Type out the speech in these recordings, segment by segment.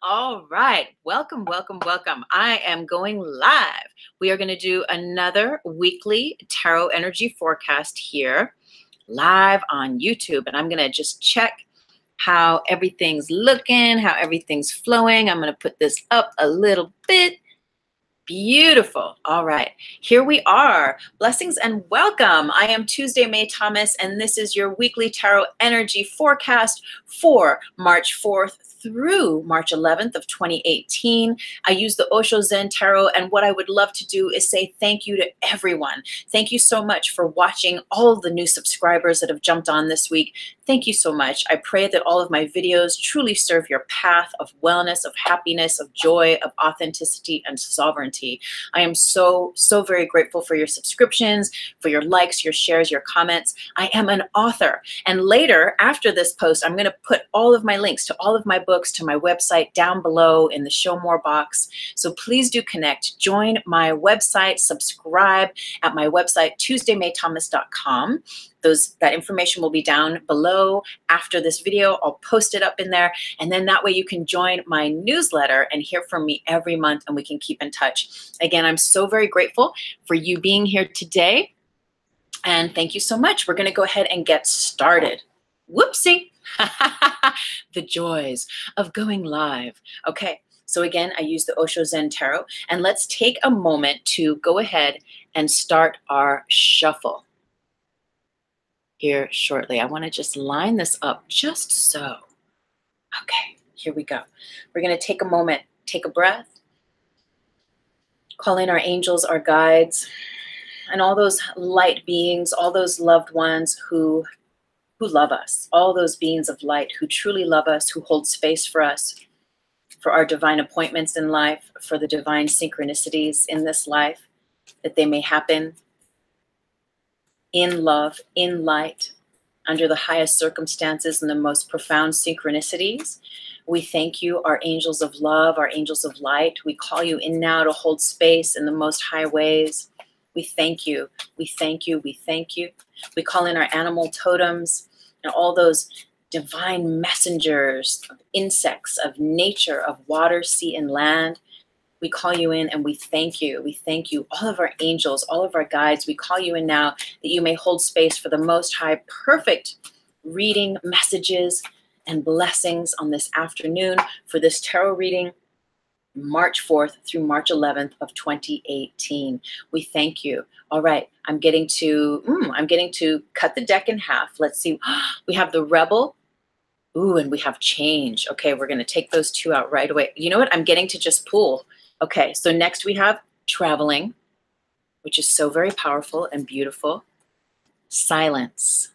All right. Welcome, welcome, welcome. I am going live. We are going to do another weekly tarot energy forecast here live on YouTube. And I'm going to just check how everything's looking, how everything's flowing. I'm going to put this up a little bit. Beautiful. All right, here we are. Blessings and welcome. I am Tuesday May Thomas, and this is your weekly tarot energy forecast for March 4th through March 11th of 2018. I use the Osho Zen Tarot, and what I would love to do is say thank you to everyone. Thank you so much for watching, all the new subscribers that have jumped on this week. Thank you so much. I pray that all of my videos truly serve your path of wellness, of happiness, of joy, of authenticity, and sovereignty. I am so very grateful for your subscriptions, for your likes, your shares, your comments. I am an author, and later after this post, I'm going to put all of my links to all of my books, to my website down below in the show more box. So please do connect, join my website, subscribe at my website, tuesdaymaythomas.com. That information will be down below after this video. I'll post it up in there, and then that way you can join my newsletter and hear from me every month, and we can keep in touch. Again, I'm so very grateful for you being here today, and thank you so much. We're going to go ahead and get started. Whoopsie. The joys of going live. Okay, so again, I use the Osho Zen Tarot, and let's take a moment to go ahead and start our shuffle here shortly. I want to just line this up just so. Okay, here we go. We're going to take a moment, take a breath, call in our angels, our guides, and all those light beings, all those loved ones who love us, all those beings of light who truly love us, who hold space for us, for our divine appointments in life, for the divine synchronicities in this life, that they may happen in love, in light, under the highest circumstances and the most profound synchronicities. We thank you, our angels of love, our angels of light. We call you in now to hold space in the most high ways. We thank you, we thank you, we thank you. We call in our animal totems and all those divine messengers of insects, of nature, of water, sea, and land. We call you in and we thank you. We thank you, all of our angels, all of our guides. We call you in now that you may hold space for the most high, perfect reading, messages, and blessings on this afternoon for this tarot reading, March 4th through March 11th of 2018. We thank you. All right, I'm getting to cut the deck in half. Let's see. We have the Rebel. Ooh, and we have Change. Okay, we're going to take those two out right away. You know what? I'm getting to just pull. Okay, so next we have Traveling, which is so very powerful and beautiful. Silence.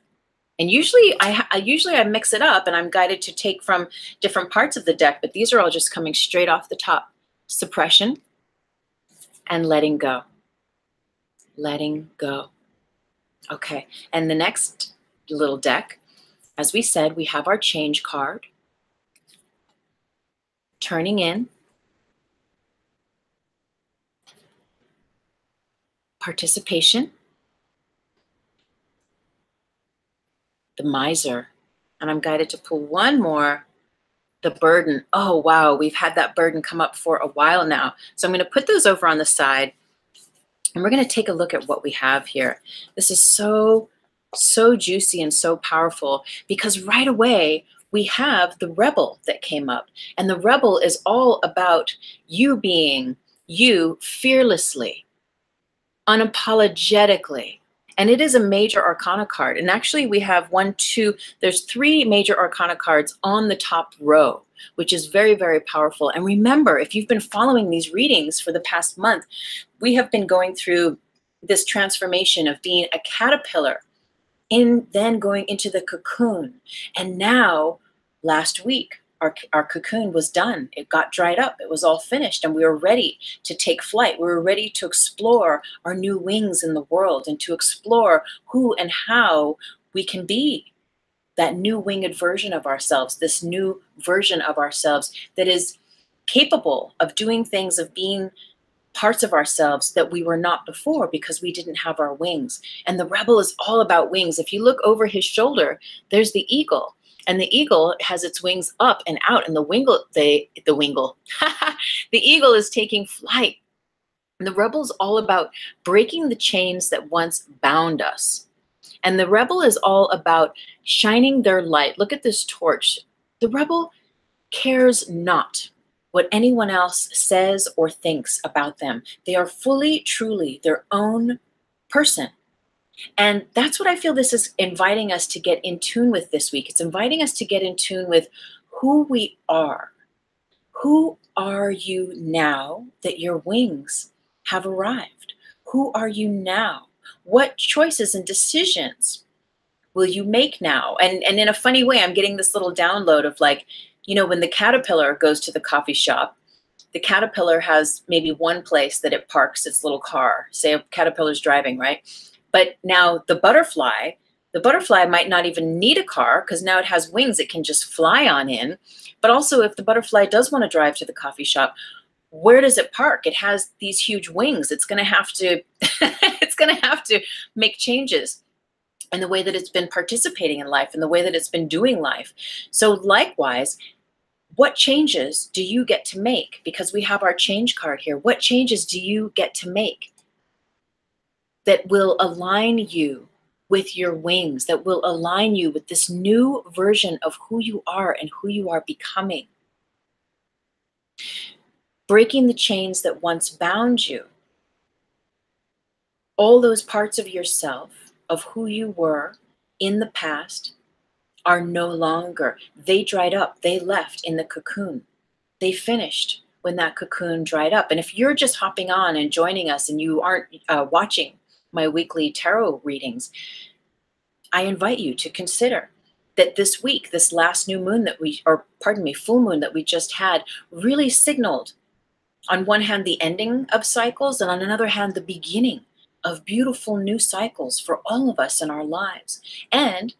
And usually I mix it up and I'm guided to take from different parts of the deck, but these are all just coming straight off the top. Suppression and letting go. Letting go. Okay, and the next little deck, as we said, we have our Change card. Turning in. Participation. The Miser. And I'm guided to pull one more. The Burden. Oh, wow. We've had that burden come up for a while now. So I'm going to put those over on the side. And we're going to take a look at what we have here. This is so juicy and so powerful because right away we have the Rebel that came up. And the Rebel is all about you being you fearlessly, unapologetically. And it is a major arcana card. And actually we have there's 3 major arcana cards on the top row, which is very, very powerful. And remember, if you've been following these readings for the past month, we have been going through this transformation of being a caterpillar, then going into the cocoon. And now, last week, our cocoon was done. It got dried up. It was all finished, and we were ready to take flight. We were ready to explore our new wings in the world and to explore who and how we can be that new winged version of ourselves, this new version of ourselves that is capable of doing things, of being parts of ourselves that we were not before because we didn't have our wings. And the Rebel is all about wings. If you look over his shoulder, there's the eagle. And the eagle has its wings up and out, and the eagle is taking flight. And the rebel's all about breaking the chains that once bound us. And the rebel is all about shining their light. Look at this torch. The rebel cares not what anyone else says or thinks about them. They are fully, truly their own person. And that's what I feel this is inviting us to get in tune with this week. It's inviting us to get in tune with who we are. Who are you now that your wings have arrived? Who are you now? What choices and decisions will you make now? And in a funny way, I'm getting this little download of like, you know, when the caterpillar goes to the coffee shop, the caterpillar has maybe one place that it parks its little car. Say a caterpillar's driving, right? But now the butterfly might not even need a car because now it has wings. It can just fly on in. But also if the butterfly does want to drive to the coffee shop, where does it park? It has these huge wings. It's going to have to, it's going to have to make changes in the way that it's been participating in life and the way that it's been doing life. So likewise, what changes do you get to make? Because we have our change card here. What changes do you get to make that will align you with your wings, that will align you with this new version of who you are and who you are becoming? Breaking the chains that once bound you. All those parts of yourself, of who you were in the past, are no longer. They dried up. They left in the cocoon. They finished when that cocoon dried up. And if you're just hopping on and joining us and you aren't watching my weekly tarot readings, I invite you to consider that this week, this last new moon that full moon that we just had, really signaled, on one hand, the ending of cycles, and on another hand, the beginning of beautiful new cycles for all of us in our lives. And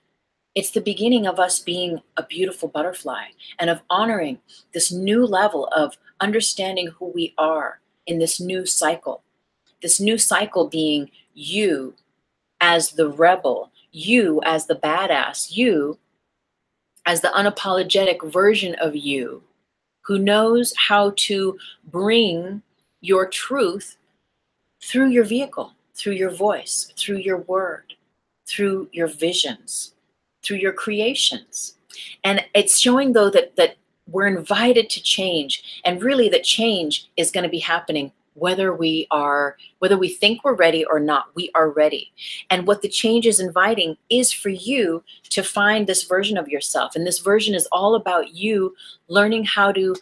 it's the beginning of us being a beautiful butterfly and of honoring this new level of understanding who we are in this new cycle. This new cycle being you as the rebel, you as the badass, you as the unapologetic version of you who knows how to bring your truth through your vehicle, through your voice, through your word, through your visions, through your creations. And it's showing though that we're invited to change, and really that change is going to be happening whether we think we're ready or not. We are ready. And what the change is inviting is for you to find this version of yourself. And this version is all about you learning how to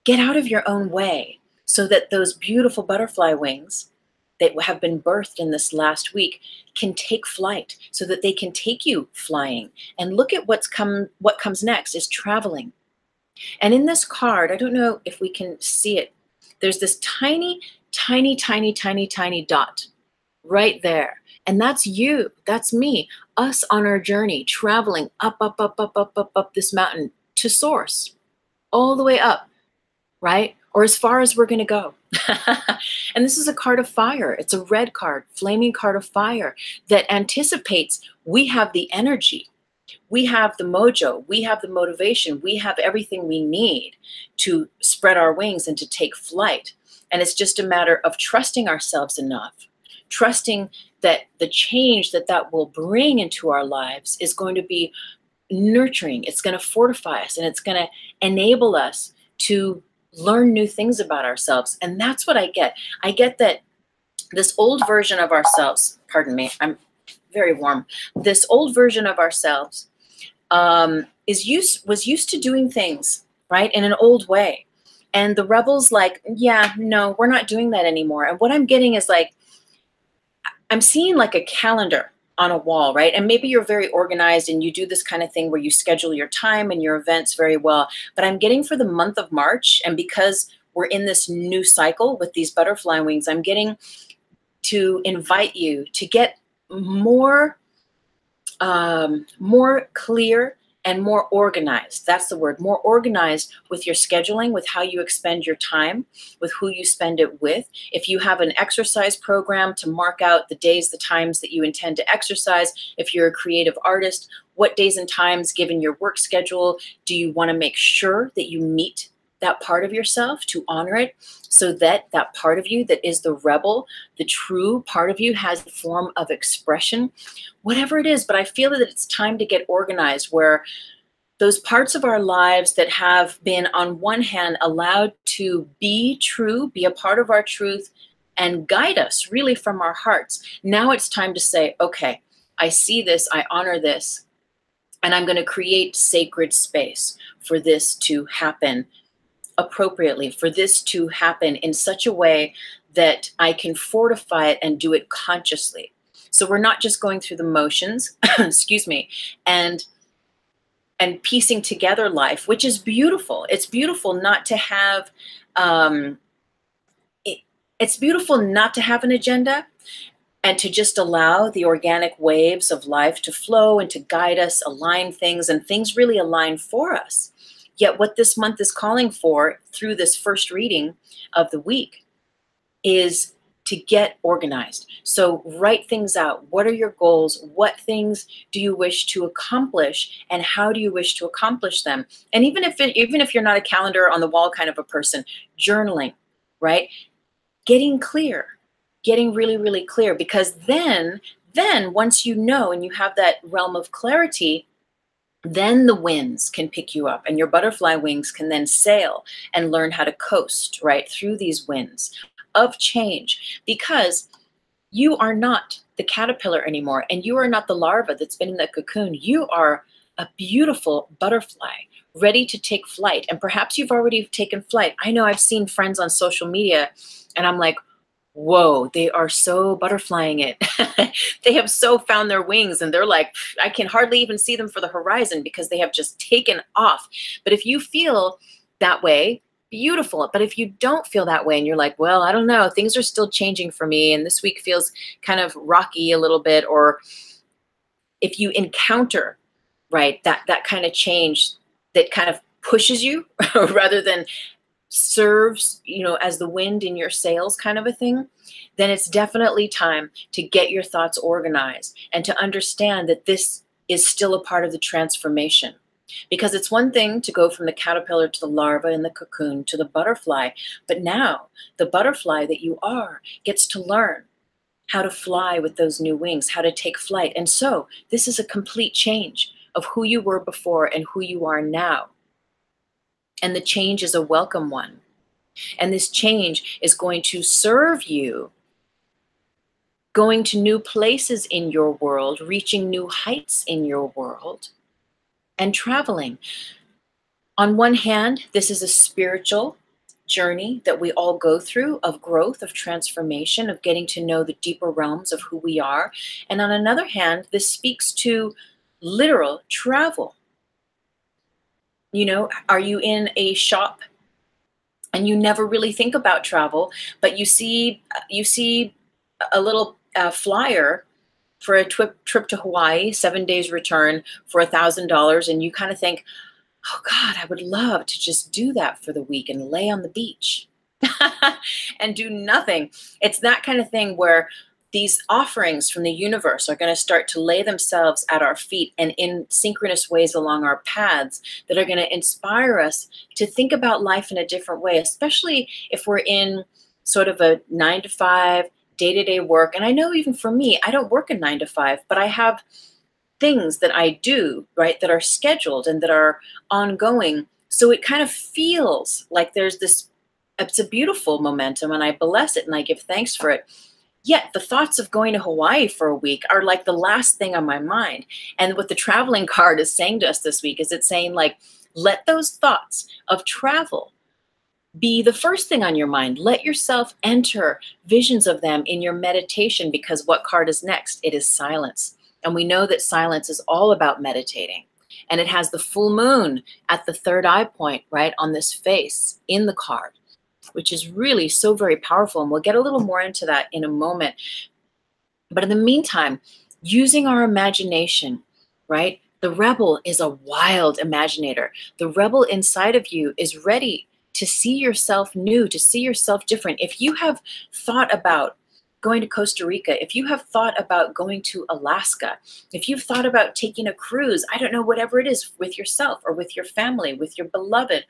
get out of your own way so that those beautiful butterfly wings that have been birthed in this last week can take flight, so that they can take you flying. And look at what comes next is traveling. And in this card, I don't know if we can see it, there's this tiny, tiny, tiny, tiny, tiny dot right there. And that's you, that's me, us on our journey, traveling up, up, up, up, up, up, up this mountain to source, all the way up, right? Or as far as we're going to go. And this is a card of fire. It's a red card, flaming card of fire that anticipates we have the energy, we have the mojo, we have the motivation, we have everything we need to spread our wings and to take flight. And it's just a matter of trusting ourselves enough, trusting that the change that will bring into our lives is going to be nurturing. It's going to fortify us, and it's going to enable us to learn new things about ourselves. And that's what I get. I get that this old version of ourselves, pardon me, I'm very warm. This old version of ourselves was used to doing things, right, in an old way. And the rebel's like, yeah, no, we're not doing that anymore. And what I'm getting is like, I'm seeing like a calendar on a wall, right? And maybe you're very organized and you do this kind of thing where you schedule your time and your events very well. But I'm getting for the month of March, and because we're in this new cycle with these butterfly wings, I'm getting to invite you to get more clear and more organized. That's the word, more organized with your scheduling, with how you expend your time, with who you spend it with. If you have an exercise program, to mark out the days, the times that you intend to exercise. If you're a creative artist, what days and times, given your work schedule, do you want to make sure that you meet that part of yourself to honor it, so that that part of you that is the rebel, the true part of you, has the form of expression, whatever it is. But I feel that it's time to get organized, where those parts of our lives that have been, on one hand, allowed to be true, be a part of our truth, and guide us really from our hearts. Now it's time to say, okay, I see this, I honor this, and I'm going to create sacred space for this to happen appropriately, for this to happen in such a way that I can fortify it and do it consciously. So we're not just going through the motions, excuse me, and piecing together life, which is beautiful. It's beautiful not to have, it's beautiful not to have an agenda, and to just allow the organic waves of life to flow and to guide us, align things, and things really align for us. Yet what this month is calling for through this first reading of the week is to get organized. So write things out. What are your goals? What things do you wish to accomplish, and how do you wish to accomplish them? And even if you're not a calendar on the wall kind of a person, journaling, right? Getting clear, getting really, really clear, because then once you know and you have that realm of clarity, then the winds can pick you up, and your butterfly wings can then sail and learn how to coast right through these winds of change, because you are not the caterpillar anymore, and you are not the larva that's been in the cocoon. You are a beautiful butterfly ready to take flight. And perhaps you've already taken flight. I know I've seen friends on social media, and I'm like, whoa, they are so butterflying it. They have so found their wings, and they're like, I can hardly even see them for the horizon because they have just taken off. But if you feel that way, beautiful. But if you don't feel that way and you're like, well, I don't know, things are still changing for me, and this week feels kind of rocky a little bit, or if you encounter, right, that kind of change that kind of pushes you rather than serves, as the wind in your sails kind of a thing, then it's definitely time to get your thoughts organized and to understand that this is still a part of the transformation. Because it's one thing to go from the caterpillar to the larva in the cocoon to the butterfly, but now the butterfly that you are gets to learn how to fly with those new wings, how to take flight. And so this is a complete change of who you were before and who you are now. And the change is a welcome one. And this change is going to serve you going to new places in your world, reaching new heights in your world, and traveling. On one hand, this is a spiritual journey that we all go through, of growth, of transformation, of getting to know the deeper realms of who we are. And on another hand, this speaks to literal travel. Are you in a shop and you never really think about travel, but you see a little flyer for a trip to Hawaii, 7 days return for $1,000, and you kind of think, oh God, I would love to just do that for the week and lay on the beach and do nothing. It's that kind of thing where these offerings from the universe are going to start to lay themselves at our feet and in synchronous ways along our paths that are going to inspire us to think about life in a different way, especially if we're in sort of a 9-to-5 day-to-day work. And I know even for me, I don't work a 9-to-5, but I have things that I do, right, that are scheduled and that are ongoing. So it kind of feels like there's this, it's a beautiful momentum, and I bless it and I give thanks for it. Yet the thoughts of going to Hawaii for a week are like the last thing on my mind. And what the traveling card is saying to us this week is it's saying, like, let those thoughts of travel be the first thing on your mind. Let yourself enter visions of them in your meditation, because what card is next? It is silence. And we know that silence is all about meditating. And it has the full moon at the third eye point, right, on this face in the card, which is really so very powerful. And we'll get a little more into that in a moment. But in the meantime, using our imagination, right? The rebel is a wild imaginator. The rebel inside of you is ready to see yourself new, to see yourself different. If you have thought about going to Costa Rica, if you have thought about going to Alaska, if you've thought about taking a cruise, I don't know, whatever it is, with yourself or with your family, with your beloved,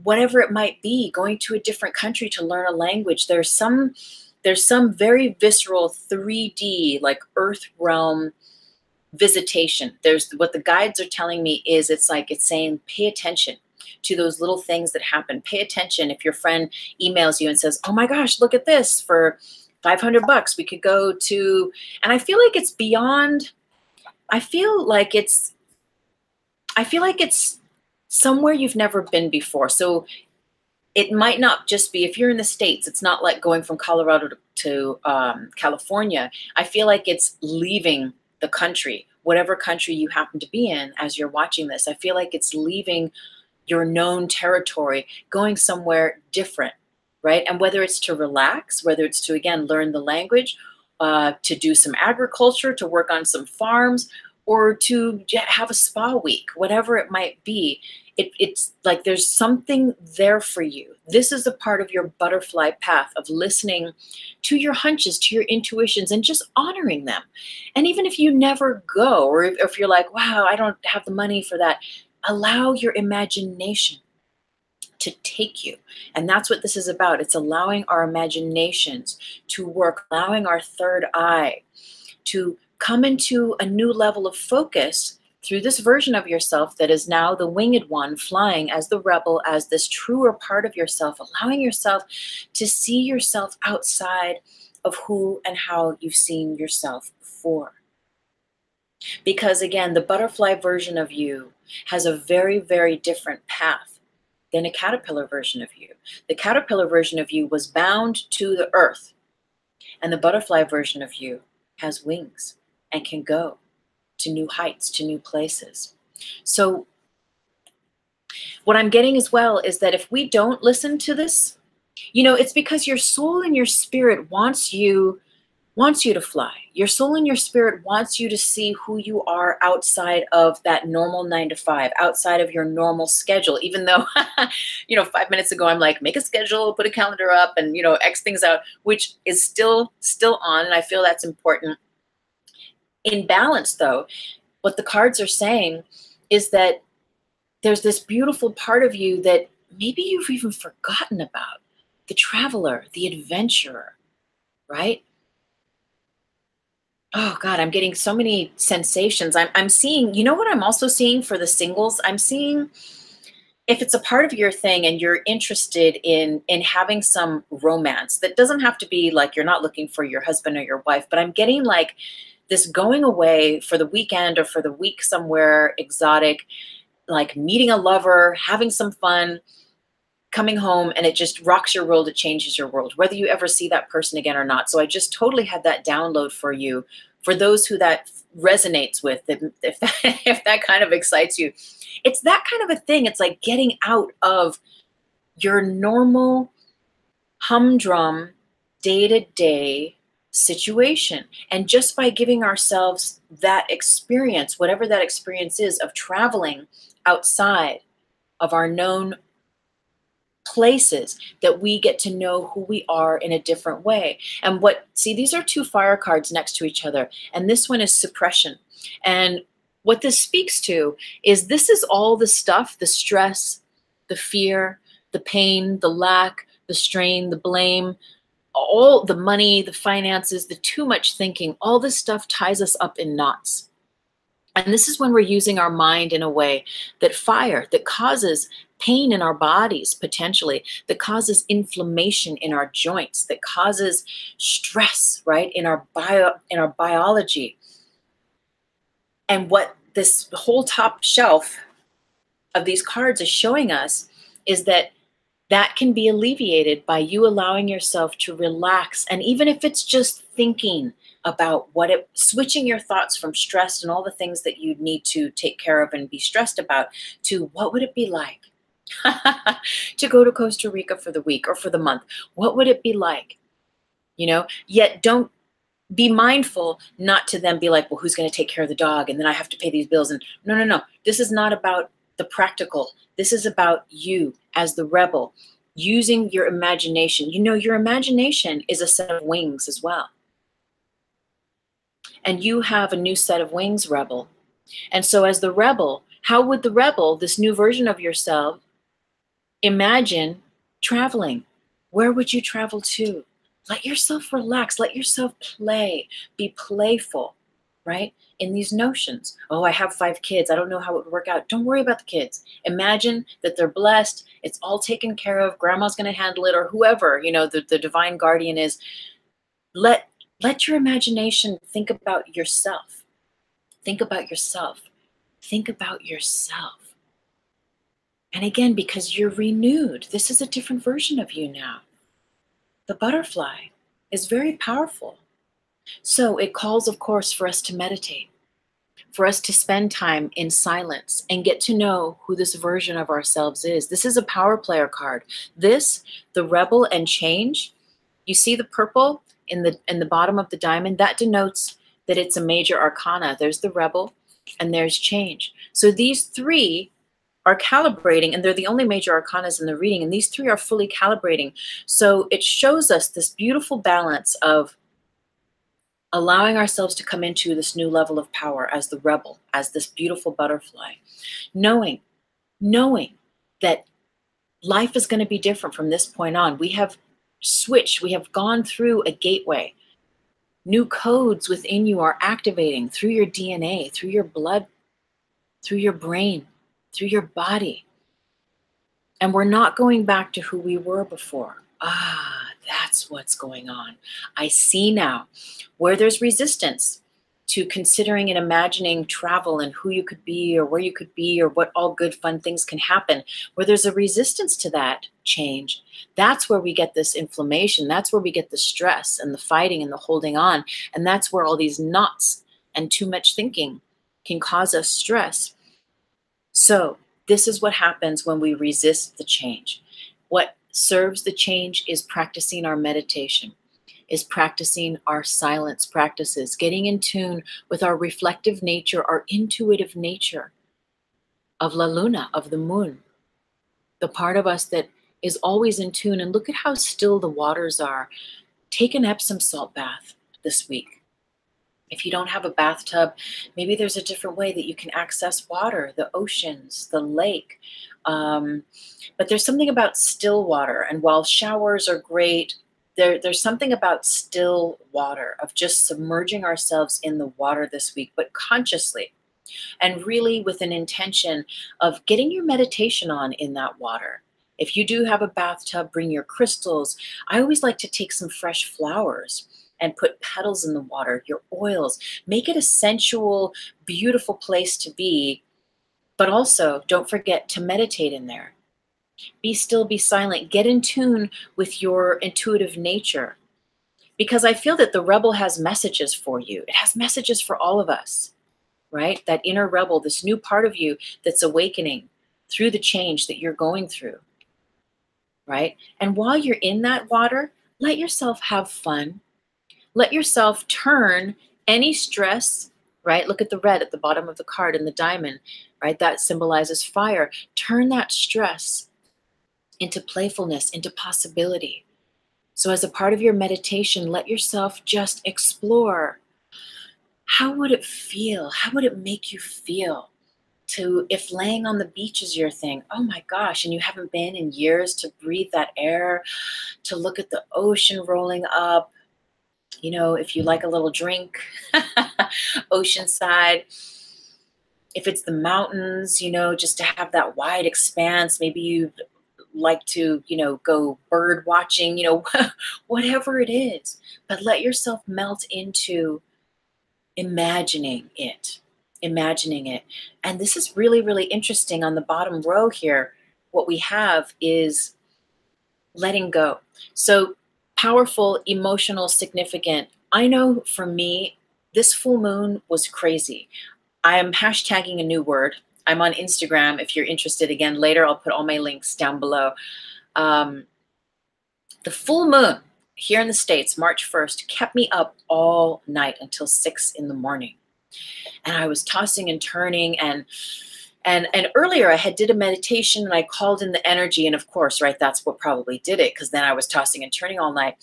whatever it might be, going to a different country to learn a language, there's some very visceral 3D, like earth realm visitation. There's what the guides are telling me is it's saying, pay attention to those little things that happen. Pay attention if your friend emails you and says, oh my gosh, look at this, for $500 we could go to, and I feel like it's beyond, I feel like it's somewhere you've never been before. So it might not just be, if you're in the States, it's not like going from Colorado to California. I feel like it's leaving the country, whatever country you happen to be in as you're watching this. I feel like it's leaving your known territory, going somewhere different, right? And whether it's to relax, whether it's to, again, learn the language, to do some agriculture, to work on some farms, or to have a spa week, whatever it might be, it's like there's something there for you. This is a part of your butterfly path of listening to your hunches, to your intuitions, and just honoring them. And even if you never go, or if you're like, wow, I don't have the money for that, allow your imagination to take you. And that's what this is about. It's allowing our imaginations to work, allowing our third eye to come into a new level of focus through this version of yourself that is now the winged one, flying as the rebel, as this truer part of yourself, allowing yourself to see yourself outside of who and how you've seen yourself before. Because again, the butterfly version of you has a very, very different path than a caterpillar version of you. The caterpillar version of you was bound to the earth, and the butterfly version of you has wings and can go to new heights, to new places. So what I'm getting as well is that if we don't listen to this, it's because your soul and your spirit wants you to fly. Your soul and your spirit wants you to see who you are outside of that normal 9 to 5, outside of your normal schedule. Even though, 5 minutes ago, I'm like, make a schedule, put a calendar up, and, X things out, which is still on. And I feel that's important. In balance, though, what the cards are saying is that there's this beautiful part of you that maybe you've even forgotten about. The traveler, the adventurer, right? Oh God, I'm getting so many sensations. I'm seeing, what I'm also seeing for the singles? I'm seeing, if it's a part of your thing and you're interested in having some romance, that doesn't have to be like you're not looking for your husband or your wife, but I'm getting like this going away for the weekend or for the week somewhere exotic, like meeting a lover, having some fun, coming home, and it just rocks your world, it changes your world, whether you ever see that person again or not. So I just totally had that download for you, for those who that resonates with, if that kind of excites you. It's that kind of a thing. It's like getting out of your normal humdrum day-to-day situation. And just by giving ourselves that experience, whatever that experience is, of traveling outside of our known places, that we get to know who we are in a different way. And these are two fire cards next to each other, and this one is suppression. And what this speaks to is this is all the stuff, the stress, the fear, the pain, the lack, the strain, the blame, all the money, the finances, the too much thinking, all this stuff ties us up in knots. And this is when we're using our mind in a way that causes pain in our bodies, potentially, that causes inflammation in our joints, that causes stress, right, in our biology. And what this whole top shelf of these cards is showing us is that can be alleviated by you allowing yourself to relax. And even if it's just thinking about switching your thoughts from stress and all the things that you need to take care of and be stressed about, to what would it be like to go to Costa Rica for the week or for the month? What would it be like? Yet don't be mindful not to then be like, well, who's going to take care of the dog? And then I have to pay these bills. And no. This is not about the practical. This is about you as the rebel, using your imagination. You know, your imagination is a set of wings as well. And you have a new set of wings, Rebel. And so as the Rebel, how would the Rebel, this new version of yourself, imagine traveling? Where would you travel to? Let yourself relax. Let yourself play. Be playful, right? In these notions. Oh, I have 5 kids. I don't know how it would work out. Don't worry about the kids. Imagine that they're blessed. It's all taken care of. Grandma's going to handle it, or whoever, you know, the divine guardian is. Let your imagination think about yourself. Think about yourself. Think about yourself. And again, because you're renewed, this is a different version of you now. The butterfly is very powerful. So it calls, of course, for us to meditate, for us to spend time in silence and get to know who this version of ourselves is. This is a power player card. This, the Rebel and Change, you see the purple in the bottom of the diamond? That denotes that it's a major arcana. There's the Rebel and there's Change. So these 3 are calibrating, and they're the only major arcanas in the reading, and these 3 are fully calibrating. So it shows us this beautiful balance of allowing ourselves to come into this new level of power as the Rebel, as this beautiful butterfly, knowing that life is going to be different from this point on. We have switched, we have gone through a gateway. New codes within you are activating through your DNA, through your blood, through your brain, through your body. And we're not going back to who we were before. That's what's going on. I see now where there's resistance to considering and imagining travel and who you could be or where you could be or what all good fun things can happen. Where there's a resistance to that change, that's where we get this inflammation. That's where we get the stress and the fighting and the holding on. And that's where all these knots and too much thinking can cause us stress. So this is what happens when we resist the change. What serves the change is practicing our meditation, is practicing our silence practices, getting in tune with our reflective nature, our intuitive nature of La Luna, of the moon, the part of us that is always in tune. And look at how still the waters are. Take an Epsom salt bath this week. If you don't have a bathtub, maybe there's a different way that you can access water, the oceans, the lake. But there's something about still water. And while showers are great, there's something about still water, of just submerging ourselves in the water this week, but consciously, and really with an intention of getting your meditation on in that water. If you do have a bathtub, bring your crystals. I always like to take some fresh flowers and put petals in the water, your oils. Make it a sensual, beautiful place to be, but also don't forget to meditate in there. Be still, be silent, get in tune with your intuitive nature. Because I feel that the Rebel has messages for you. It has messages for all of us, right? That inner Rebel, this new part of you that's awakening through the change that you're going through, right? And while you're in that water, let yourself have fun. Let yourself turn any stress, right? Look at the red at the bottom of the card and the diamond, right? That symbolizes fire. Turn that stress into playfulness, into possibility. So as a part of your meditation, let yourself just explore. How would it feel? How would it make you feel to, if laying on the beach is your thing, oh my gosh, and you haven't been in years, to breathe that air, to look at the ocean rolling up. You know, if you like a little drink, oceanside. If it's the mountains, you know, just to have that wide expanse. Maybe you'd like to, you know, go bird watching, you know, whatever it is. But let yourself melt into imagining it, imagining it. And this is really, really interesting. On the bottom row here, what we have is letting go. So powerful, emotional, significant. I know for me, this full moon was crazy. I am hashtagging a new word. I'm on Instagram. If you're interested, again, later I'll put all my links down below. The full moon here in the States, March 1st, kept me up all night until 6 in the morning. And I was tossing and turning, and And earlier I had did a meditation and I called in the energy. And of course, right, that's what probably did it, because then I was tossing and turning all night.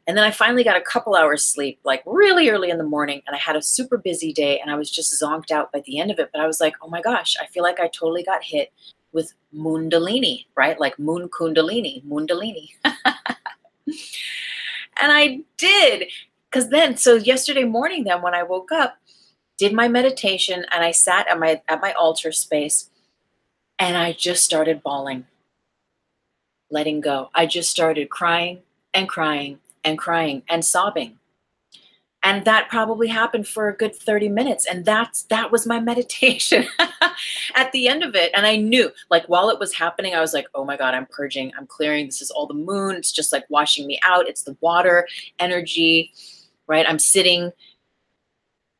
And then I finally got a couple hours sleep, like really early in the morning. And I had a super busy day and I was just zonked out by the end of it. But I was like, oh my gosh, I feel like I totally got hit with Mundalini, right? Like moon Kundalini, Mundalini. And I did, because then, so yesterday morning, then when I woke up, did my meditation, and I sat at my altar space, and I just started bawling, letting go. I just started crying and crying and crying and sobbing. And that probably happened for a good 30 minutes. And that was my meditation at the end of it. And I knew, like, while it was happening, I was like, oh my God, I'm purging, I'm clearing. This is all the moon. It's just like washing me out. It's the water energy, right? I'm sitting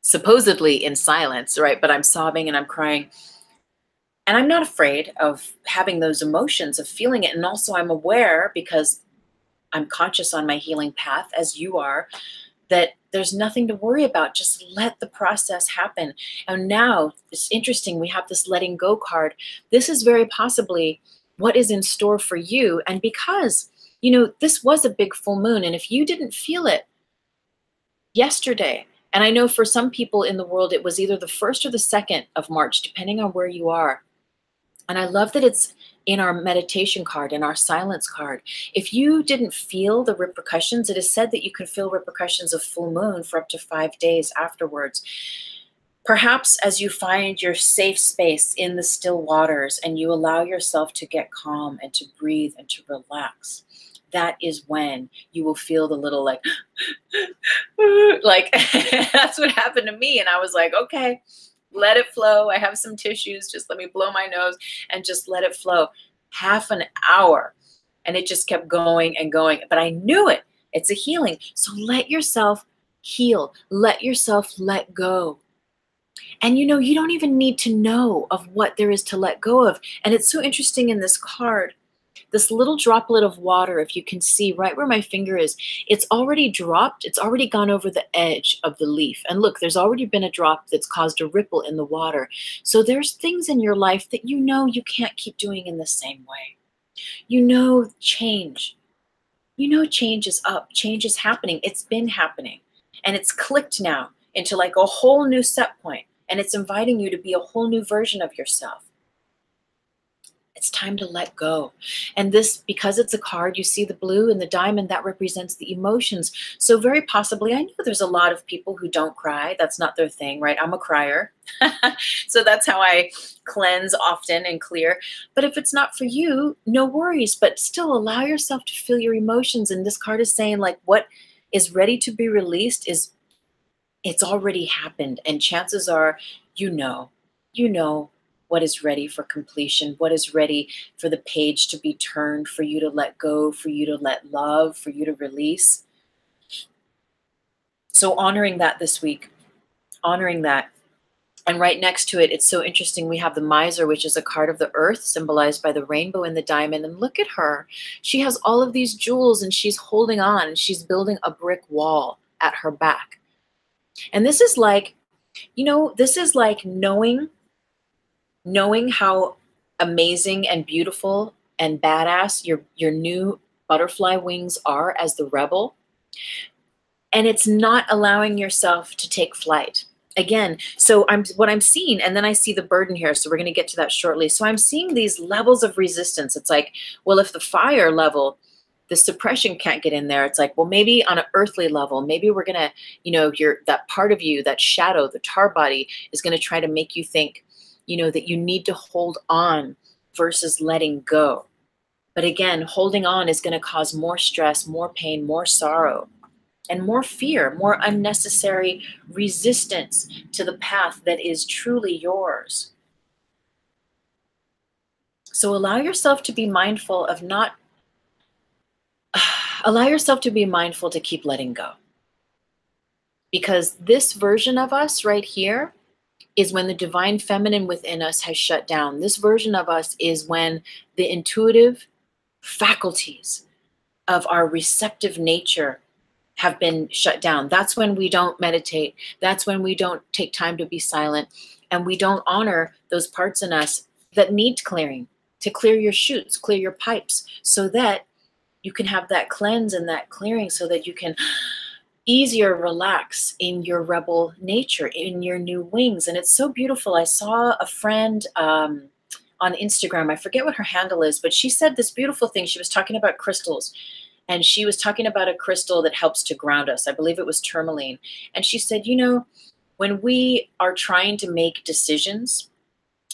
supposedly in silence, right? But I'm sobbing and I'm crying. And I'm not afraid of having those emotions, of feeling it. And also I'm aware, because I'm conscious on my healing path, as you are, that there's nothing to worry about. Just let the process happen. And now it's interesting. We have this letting go card. This is very possibly what is in store for you. And because, you know, this was a big full moon. And if you didn't feel it yesterday, and I know for some people in the world, it was either the 1st or the 2nd of March, depending on where you are. And I love that it's in our meditation card, in our silence card. If you didn't feel the repercussions, it is said that you can feel repercussions of full moon for up to 5 days afterwards. Perhaps as you find your safe space in the still waters and you allow yourself to get calm and to breathe and to relax, that is when you will feel the little like that's what happened to me. And I was like, okay, let it flow. I have some tissues. Just let me blow my nose and just let it flow. Half an hour. And it just kept going and going. But I knew it. It's a healing. So let yourself heal. Let yourself let go. And you know, you don't even need to know of what there is to let go of. And it's so interesting in this card. This little droplet of water, if you can see right where my finger is, it's already dropped. It's already gone over the edge of the leaf. And look, there's already been a drop that's caused a ripple in the water. So there's things in your life that you know you can't keep doing in the same way. You know change. You know change is up. Change is happening. It's been happening. And it's clicked now into like a whole new set point. And it's inviting you to be a whole new version of yourself. It's time to let go. And this, because it's a card, you see the blue and the diamond, that represents the emotions. So very possibly, I know there's a lot of people who don't cry. That's not their thing, right? I'm a crier. So that's how I cleanse often and clear. But if it's not for you, no worries. But still allow yourself to feel your emotions. And this card is saying, like, what is ready to be released is, it's already happened. And chances are, you know what is ready for completion, what is ready for the page to be turned, for you to let go, for you to let love, for you to release. So honoring that this week, honoring that. And right next to it, it's so interesting. We have the miser, which is a card of the earth, symbolized by the rainbow and the diamond. And look at her. She has all of these jewels and she's holding on and she's building a brick wall at her back. And this is like, you know, this is like knowing how amazing and beautiful and badass your new butterfly wings are as the rebel. And it's not allowing yourself to take flight. Again, so what I'm seeing, and then I see the burden here, so we're going to get to that shortly. So I'm seeing these levels of resistance. It's like, well, if the fire level, the suppression can't get in there, it's like, well, maybe on an earthly level, maybe we're going to, you know, that part of you, that shadow, the tar body, is going to try to make you think, you know, that you need to hold on versus letting go. But again, holding on is going to cause more stress, more pain, more sorrow, and more fear, more unnecessary resistance to the path that is truly yours. So allow yourself to be mindful of allow yourself to be mindful to keep letting go. Because this version of us right here is when the divine feminine within us has shut down. This version of us is when the intuitive faculties of our receptive nature have been shut down. That's when we don't meditate. That's when we don't take time to be silent, and we don't honor those parts in us that need clearing, to clear your chutes, clear your pipes, so that you can have that cleanse and that clearing, so that you can easier relax in your rebel nature, in your new wings. And it's so beautiful. I saw a friend on Instagram, I forget what her handle is, but she said this beautiful thing. She was talking about crystals, and she was talking about a crystal that helps to ground us. I believe it was tourmaline. And she said, you know, when we are trying to make decisions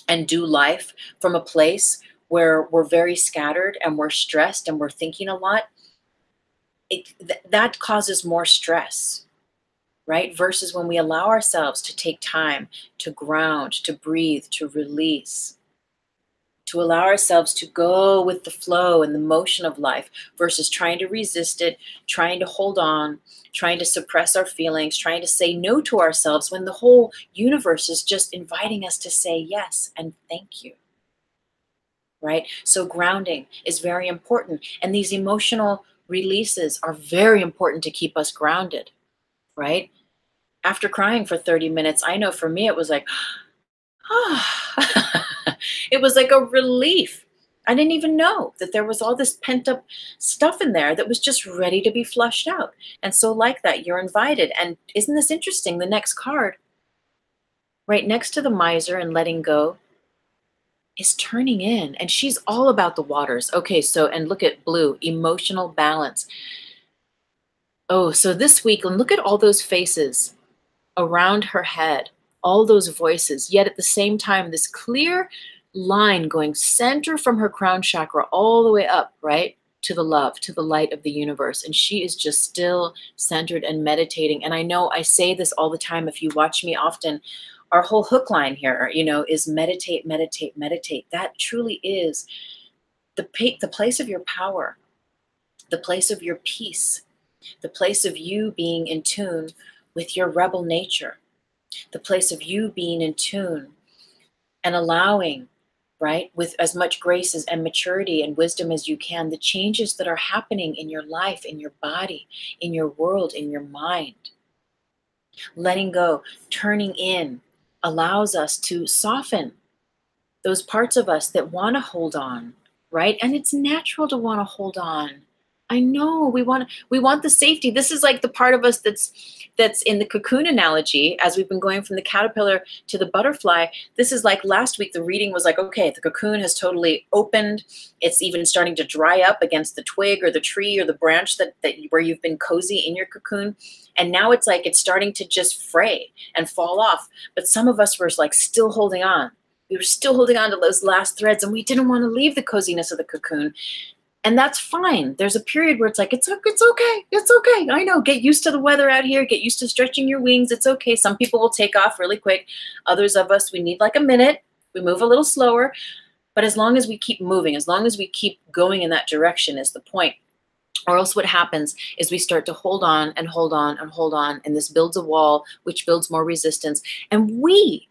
and do life from a place where we're very scattered and we're stressed and we're thinking a lot, that causes more stress, right? Versus when we allow ourselves to take time to ground, to breathe, to release, to allow ourselves to go with the flow and the motion of life, versus trying to resist it, trying to hold on, trying to suppress our feelings, trying to say no to ourselves, when the whole universe is just inviting us to say yes and thank you, right? So grounding is very important. And these emotional releases are very important to keep us grounded, right? After crying for 30 minutes, I know for me, it was like, ah, it was like a relief. I didn't even know that there was all this pent up stuff in there that was just ready to be flushed out. And so like that, you're invited. And isn't this interesting? The next card, right next to the miser and letting go, is turning in. And she's all about the waters. Okay, so, and look at blue, emotional balance. Oh, so this week, and look at all those faces around her head, all those voices, yet at the same time, this clear line going center from her crown chakra all the way up, right, to the love, to the light of the universe. And she is just still centered and meditating. And I know I say this all the time. If you watch me often, our whole hook line here, you know, is meditate, meditate, meditate. That truly is the place of your power, the place of your peace, the place of you being in tune with your rebel nature, the place of you being in tune and allowing, right, with as much grace and maturity and wisdom as you can, the changes that are happening in your life, in your body, in your world, in your mind. Letting go, turning in, allows us to soften those parts of us that want to hold on, right? And it's natural to want to hold on. I know we want the safety. This is like the part of us that's in the cocoon analogy, as we've been going from the caterpillar to the butterfly. This is like last week, the reading was like, okay, the cocoon has totally opened. It's even starting to dry up against the twig or the tree or the branch that where you've been cozy in your cocoon. And now it's like it's starting to just fray and fall off. But some of us were like still holding on. We were still holding on to those last threads, and we didn't want to leave the coziness of the cocoon. And that's fine. There's a period where it's like, it's okay. It's okay. I know. Get used to the weather out here. Get used to stretching your wings. It's okay. Some people will take off really quick. Others of us, we need like a minute. We move a little slower. But as long as we keep moving, as long as we keep going in that direction is the point. Or else what happens is we start to hold on and hold on and hold on. And this builds a wall, which builds more resistance. And we,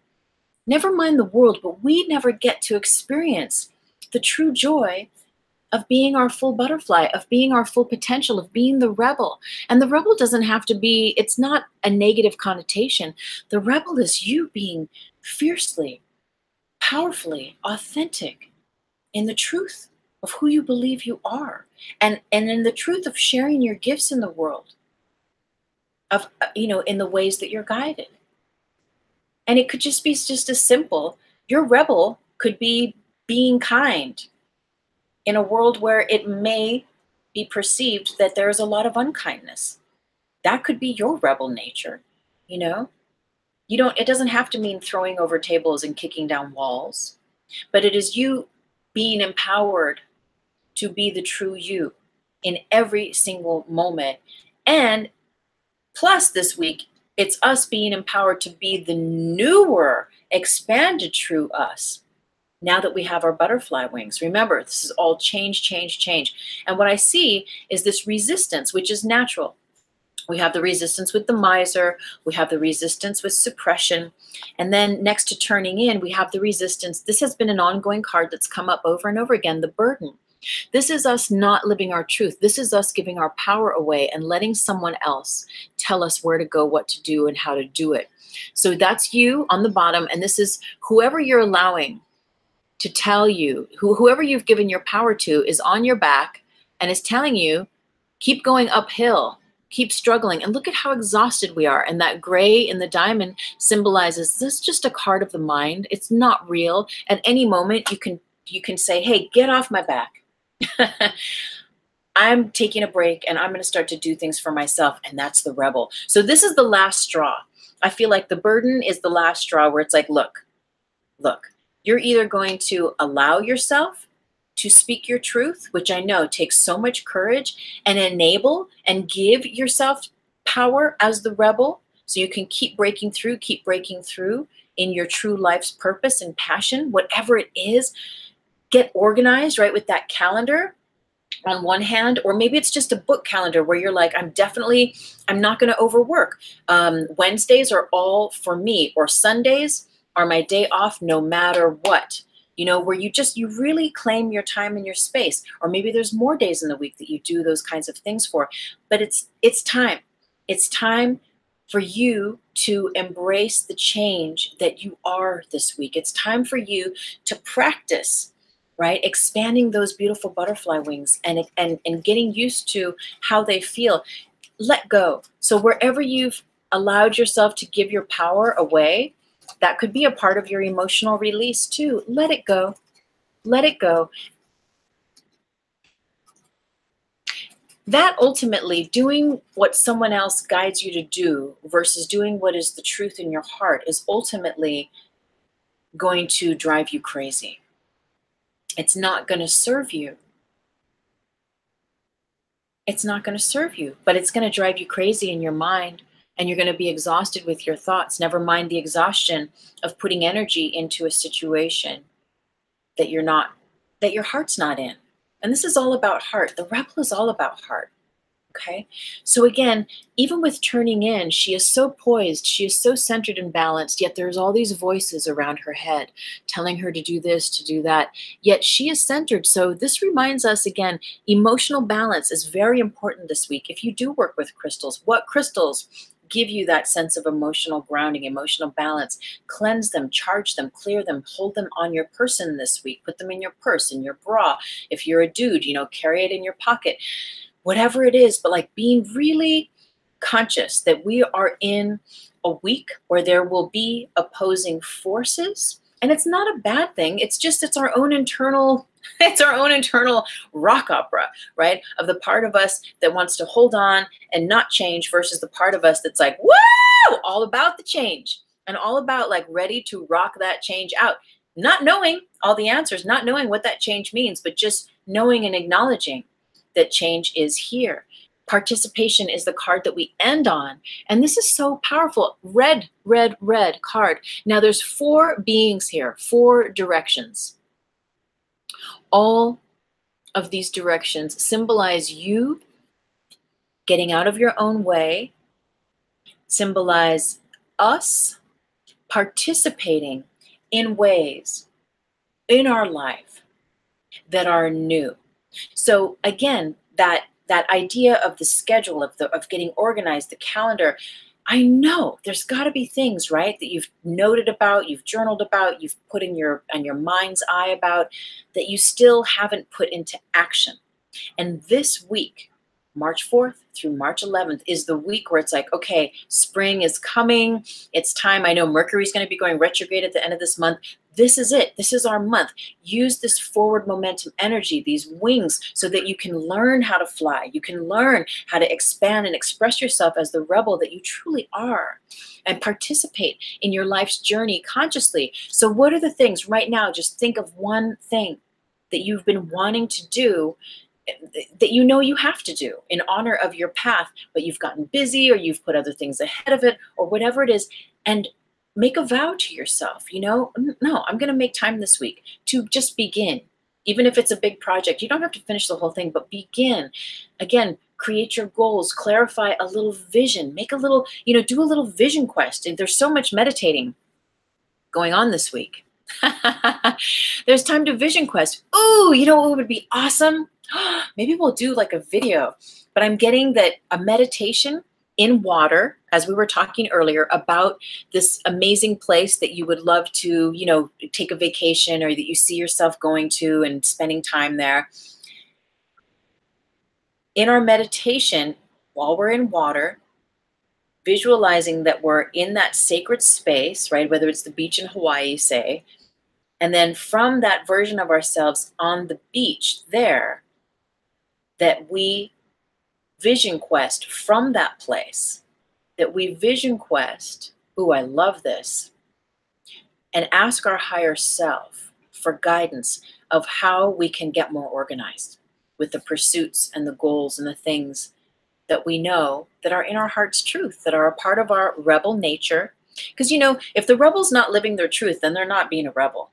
never mind the world, but we never get to experience the true joy of being our full butterfly, of being our full potential, of being the rebel. And the rebel doesn't have to be, it's not a negative connotation. The rebel is you being fiercely, powerfully authentic in the truth of who you believe you are. And in the truth of sharing your gifts in the world, of, in the ways that you're guided. And it could just be just as simple. Your rebel could be being kind in a world where it may be perceived that there is a lot of unkindness. That could be your rebel nature, It doesn't have to mean throwing over tables and kicking down walls, but it is you being empowered to be the true you in every single moment. And plus this week, it's us being empowered to be the newer, expanded true us. Now that we have our butterfly wings. Remember, this is all change, change, change. And what I see is this resistance, which is natural. We have the resistance with the miser. We have the resistance with suppression. And then next to turning in, we have the resistance. This has been an ongoing card that's come up over and over again, the burden. This is us not living our truth. This is us giving our power away and letting someone else tell us where to go, what to do, and how to do it. So that's you on the bottom, and this is whoever you're allowing to tell you, whoever you've given your power to is on your back and is telling you, keep going uphill, keep struggling. And look at how exhausted we are. And that gray in the diamond symbolizes this is just a card of the mind. It's not real. At any moment, you can say, hey, get off my back. I'm taking a break and I'm going to start to do things for myself. And that's the rebel. So this is the last straw. I feel like the burden is the last straw where it's like, look, you're either going to allow yourself to speak your truth, which I know takes so much courage, and enable and give yourself power as the rebel so you can keep breaking through in your true life's purpose and passion, whatever it is. Get organized, right, with that calendar on one hand, or maybe it's just a book calendar where you're like, I'm not going to overwork. Wednesdays are all for me, or Sundays are my day off no matter what. You know, where you really claim your time and your space. Or maybe there's more days in the week that you do those kinds of things for. But it's time. It's time for you to embrace the change that you are this week. It's time for you to practice, right? Expanding those beautiful butterfly wings and getting used to how they feel. Let go. So wherever you've allowed yourself to give your power away, that could be a part of your emotional release too. Let it go. Let it go. That ultimately, doing what someone else guides you to do versus doing what is the truth in your heart, is ultimately going to drive you crazy. It's not going to serve you. It's not going to serve you, but it's going to drive you crazy in your mind. And you're going to be exhausted with your thoughts. Never mind the exhaustion of putting energy into a situation that your heart's not in. And this is all about heart. The rebel is all about heart. Okay. So again, even with turning in, she is so poised. She is so centered and balanced, yet there's all these voices around her head telling her to do this, to do that. Yet she is centered. So this reminds us again, emotional balance is very important this week. If you do work with crystals, what crystals give you that sense of emotional grounding, emotional balance? Cleanse them, charge them, clear them, hold them on your person this week. Put them in your purse, in your bra. If you're a dude, carry it in your pocket. Whatever it is, but like being really conscious that we are in a week where there will be opposing forces. And it's not a bad thing. It's our own internal rock opera, right? Of the part of us that wants to hold on and not change versus the part of us that's like, woo, all about the change and all about like ready to rock that change out. Not knowing all the answers, not knowing what that change means, but just knowing and acknowledging that change is here. Participation is the card that we end on. And this is so powerful. Red, red, red card. Now there's 4 beings here, 4 directions. All of these directions symbolize you getting out of your own way, symbolize us participating in ways in our life that are new. So again, that idea of the schedule, of getting organized, the calendar, I know there's got to be things, right, that you've noted about, you've journaled about, you've put on your mind's eye about, that you still haven't put into action. And this week, March 4th through March 11th, is the week where it's like, okay, spring is coming. It's time. I know Mercury's going to be going retrograde at the end of this month. This is it. This is our month. Use this forward momentum energy, these wings, so that you can learn how to fly. You can learn how to expand and express yourself as the rebel that you truly are, and participate in your life's journey consciously. So what are the things right now? Just think of one thing that you've been wanting to do, that you have to do in honor of your path, but you've gotten busy or you've put other things ahead of it or whatever it is, and make a vow to yourself, no, I'm going to make time this week to just begin. Even if it's a big project, you don't have to finish the whole thing, but begin. Again, create your goals, clarify a little vision, make a little, do a little vision quest. And there's so much meditating going on this week. There's time to vision quest. Ooh, you know what would be awesome? Maybe we'll do like a video, but I'm getting that a meditation in water, as we were talking earlier about this amazing place that you would love to, you know, take a vacation or that you see yourself going to and spending time there. In our meditation, while we're in water, visualizing that we're in that sacred space, right? Whether it's the beach in Hawaii, say, and then from that version of ourselves on the beach there, that we vision quest from that place, that we vision quest, ooh, I love this, and ask our higher self for guidance of how we can get more organized with the pursuits and the goals and the things that we know that are in our heart's truth, that are a part of our rebel nature. Because, you know, if the rebel's not living their truth, then they're not being a rebel.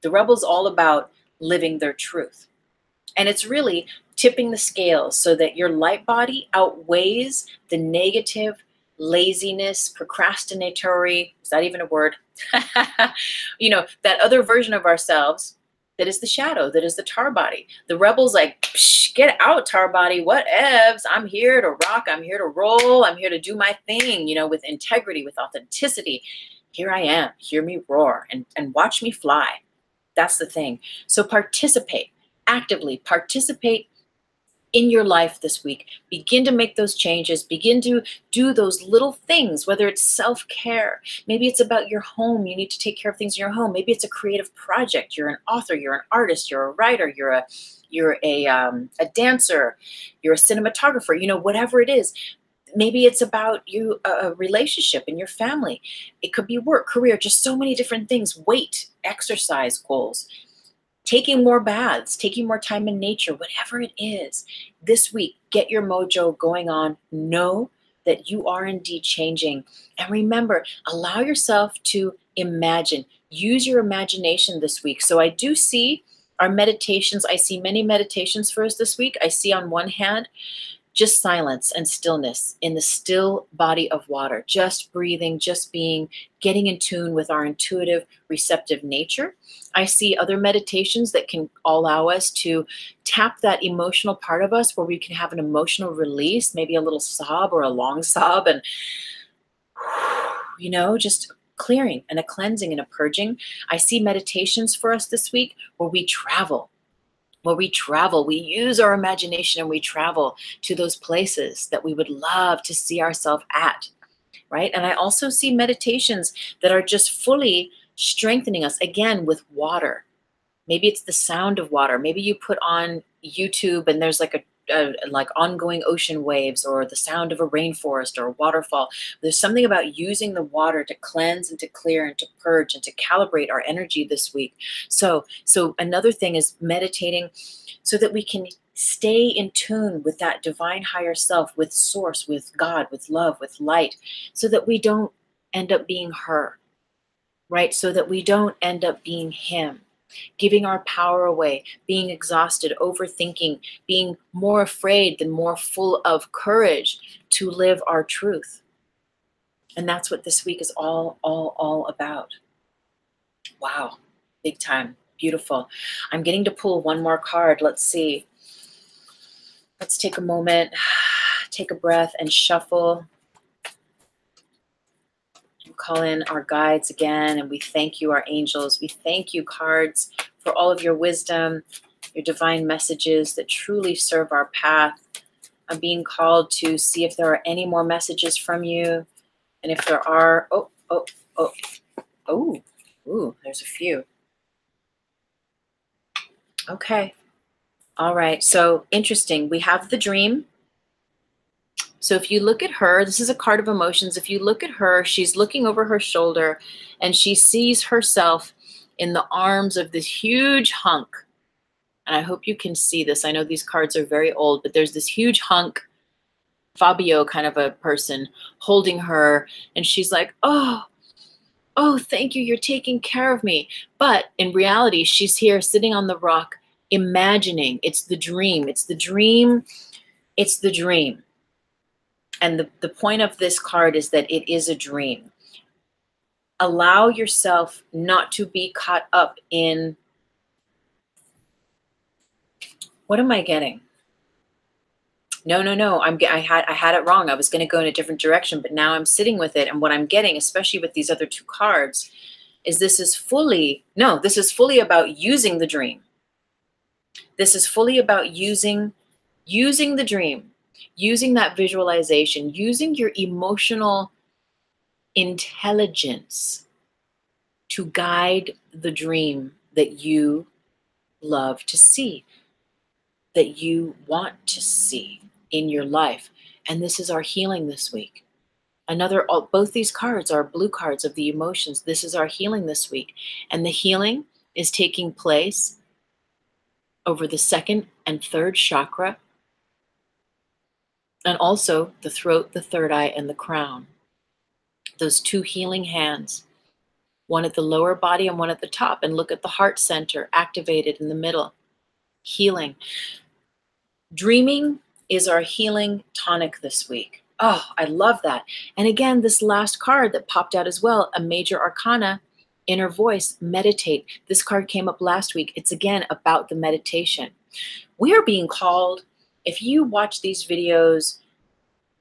The rebel's all about living their truth. And it's really tipping the scales so that your light body outweighs the negative, laziness, procrastinatory, is that even a word? You know, that other version of ourselves that is the shadow, that is the tar body. The rebel's like, psh, get out, tar body, whatevs. I'm here to rock. I'm here to roll. I'm here to do my thing, you know, with integrity, with authenticity. Here I am. Hear me roar and watch me fly. That's the thing. So participate, actively participate in your life this week. Begin to make those changes. Begin to do those little things, whether it's self-care. Maybe it's about your home. You need to take care of things in your home. Maybe it's a creative project. You're an author, you're an artist, you're a writer, you're a dancer, you're a cinematographer, you know, whatever it is. Maybe it's about you, a relationship in your family. It could be work, career, just so many different things, weight, exercise goals. Taking more baths, taking more time in nature, whatever it is, this week, get your mojo going on. Know that you are indeed changing. And remember, allow yourself to imagine. Use your imagination this week. So I do see our meditations. I see many meditations for us this week. I see on one hand, just silence and stillness in the still body of water, just breathing, just being, getting in tune with our intuitive, receptive nature. I see other meditations that can allow us to tap that emotional part of us where we can have an emotional release, maybe a little sob or a long sob, and, you know, just clearing and a cleansing and a purging. I see meditations for us this week where we travel. We use our imagination and we travel to those places that we would love to see ourselves at, right? And I also see meditations that are just fully strengthening us, again, with water. Maybe it's the sound of water. Maybe you put on YouTube and there's like like ongoing ocean waves or the sound of a rainforest or a waterfall. There's something about using the water to cleanse and to clear and to purge and to calibrate our energy this week. So another thing is meditating so that we can stay in tune with that divine higher self, with source, with God, with love, with light, so that we don't end up being her, right? So that we don't end up being him. Giving our power away, being exhausted, overthinking, being more afraid than more full of courage to live our truth. And that's what this week is all about. Wow, big time, beautiful. I'm getting to pull one more card. Let's see. Let's take a moment, take a breath and shuffle. Call in our guides again, and we thank you, our angels. We thank you, cards, for all of your wisdom, your divine messages that truly serve our path. I'm being called to see if there are any more messages from you, and if there are, there's a few. Okay, all right. So interesting. We have the dream. So if you look at her, this is a card of emotions. If you look at her, she's looking over her shoulder and she sees herself in the arms of this huge hunk. And I hope you can see this. I know these cards are very old, but there's this huge hunk, Fabio kind of a person holding her. And she's like, oh, thank you. You're taking care of me. But in reality, she's here sitting on the rock, imagining. It's the dream. It's the dream. It's the dream. And the point of this card is that it is a dream. Allow yourself not to be caught up in, what am I getting? No, no, no. I had it wrong. I was going to go in a different direction, but now I'm sitting with it. And what I'm getting, especially with these other two cards, is this is fully about using the dream. This is fully about using the dream, using that visualization, using your emotional intelligence to guide the dream that you love to see, that you want to see in your life. And this is our healing this week. Both these cards are blue cards of the emotions. This is our healing this week. And the healing is taking place over the second and third chakra, and also the throat, the third eye, and the crown. Those two healing hands, one at the lower body and one at the top. And look at the heart center activated in the middle. Healing. Dreaming is our healing tonic this week. Oh, I love that. And again, this last card that popped out as well, a major arcana, inner voice, meditate. This card came up last week. It's again about the meditation. We are being called, if you watch these videos,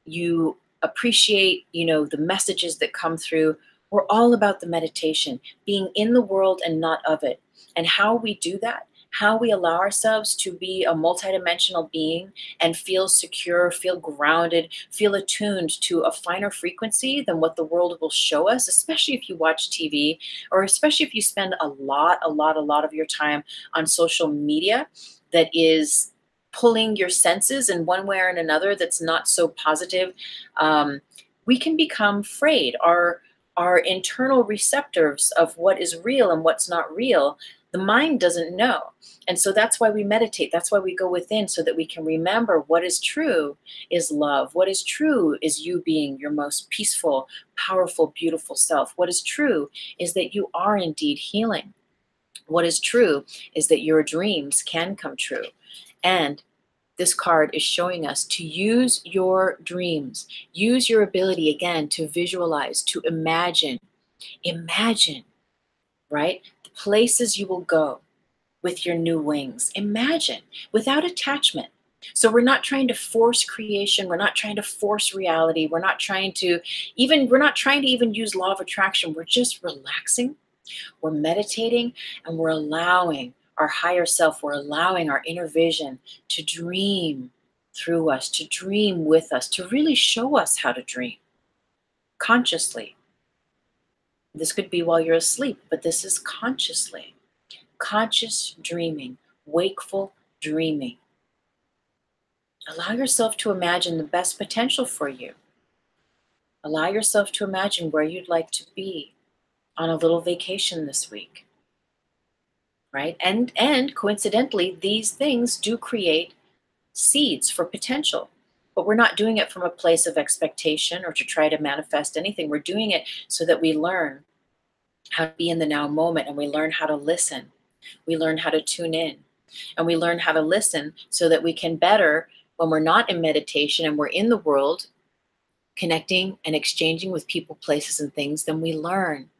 you appreciate, the messages that come through. We're all about the meditation, being in the world and not of it. And how we do that, how we allow ourselves to be a multidimensional being and feel secure, feel grounded, feel attuned to a finer frequency than what the world will show us, especially if you watch TV, or especially if you spend a lot of your time on social media that is pulling your senses in one way or in another that's not so positive. We can become frayed. Our internal receptors of what is real and what's not real, the mind doesn't know. And so that's why we meditate. That's why we go within, so that we can remember what is true is love. What is true is you being your most peaceful, powerful, beautiful self. What is true is that you are indeed healing. What is true is that your dreams can come true. And this card is showing us to use your dreams, use your ability again to visualize, to imagine, right? The places you will go with your new wings. Imagine without attachment. So we're not trying to force creation. We're not trying to force reality. We're not trying to even use law of attraction. We're just relaxing. We're meditating, and we're allowing our higher self, we're allowing our inner vision to dream through us, to dream with us, to really show us how to dream consciously. This could be while you're asleep, but this is consciously. Conscious dreaming, wakeful dreaming. Allow yourself to imagine the best potential for you. Allow yourself to imagine where you'd like to be on a little vacation this week, right? And coincidentally, these things do create seeds for potential, but we're not doing it from a place of expectation or to try to manifest anything. We're doing it so that we learn how to be in the now moment, and we learn how to listen. We learn how to tune in, and we learn how to listen so that we can better, when we're not in meditation and we're in the world, connecting and exchanging with people, places, and things, then we learn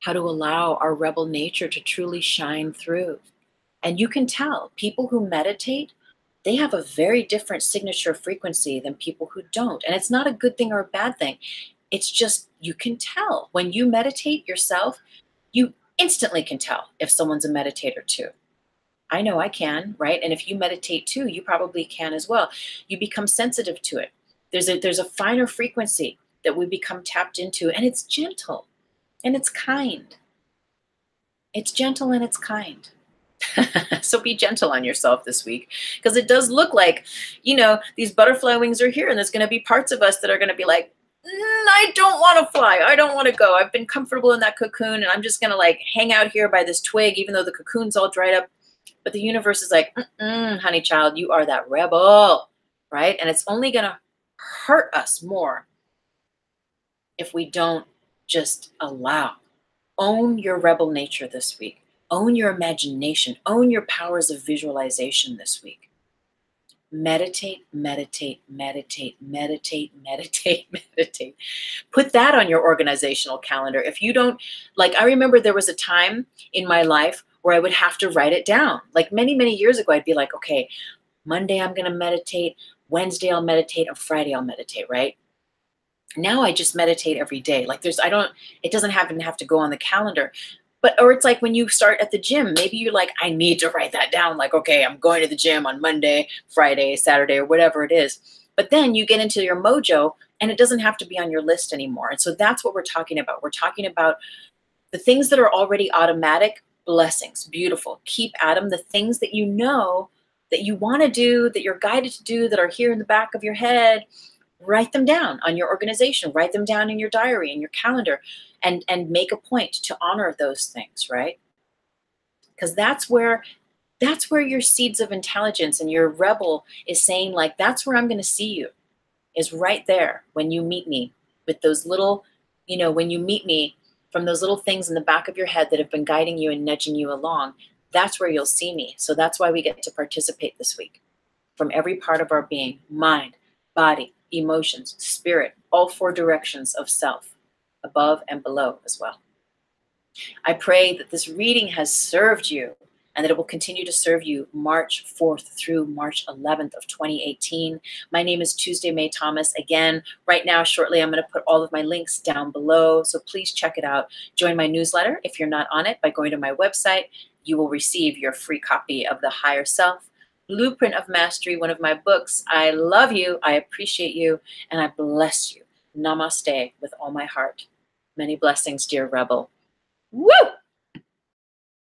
how to allow our rebel nature to truly shine through. And you can tell people who meditate, they have a very different signature frequency than people who don't. And it's not a good thing or a bad thing. It's just, you can tell. When you meditate yourself, you instantly can tell if someone's a meditator too. I know I can, right? And if you meditate too, you probably can as well. You become sensitive to it. There's a finer frequency that we become tapped into, and it's gentle and it's kind. It's gentle and it's kind. So be gentle on yourself this week, because it does look like, these butterfly wings are here, and there's going to be parts of us that are going to be like, I don't want to fly. I don't want to go. I've been comfortable in that cocoon, and I'm just going to hang out here by this twig, even though the cocoon's all dried up. But the universe is like, honey child, you are that rebel, right? And it's only going to hurt us more if we don't just allow. Own your rebel nature this week. Own your imagination. Own your powers of visualization this week. Meditate, meditate, meditate, meditate, meditate, meditate. Put that on your organizational calendar. If you don't, like, I remember there was a time in my life where I would have to write it down. Like many, many years ago, I'd be like, okay, Monday I'm going to meditate, Wednesday I'll meditate, and Friday I'll meditate, right? Now I just meditate every day. Like it doesn't have to go on the calendar. But, or it's like when you start at the gym, maybe you're like, I need to write that down. Like, okay, I'm going to the gym on Monday, Friday, Saturday, or whatever it is. But then you get into your mojo and it doesn't have to be on your list anymore. And so that's what we're talking about. We're talking about the things that are already automatic blessings. Beautiful. Keep at them. The things that you know that you want to do, that you're guided to do, that are here in the back of your head, write them down on your organization, write them down in your diary, in your calendar, and make a point to honor those things, right? Because that's where your seeds of intelligence and your rebel is saying, like, that's where I'm going to see you, is right there when you meet me with those little, when you meet me from those little things in the back of your head that have been guiding you and nudging you along. That's where you'll see me. So that's why we get to participate this week from every part of our being: mind, body, emotions, spirit, all 4 directions of self, above and below as well. I pray that this reading has served you and that it will continue to serve you March 4th through March 11th of 2018. My name is Tuesday May Thomas. Again, right now, shortly, I'm going to put all of my links down below, so please check it out. Join my newsletter if you're not on it by going to my website. You will receive your free copy of The Higher Self, Blueprint of Mastery, one of my books. I love you, I appreciate you, and I bless you. Namaste with all my heart. Many blessings, dear Rebel. Woo!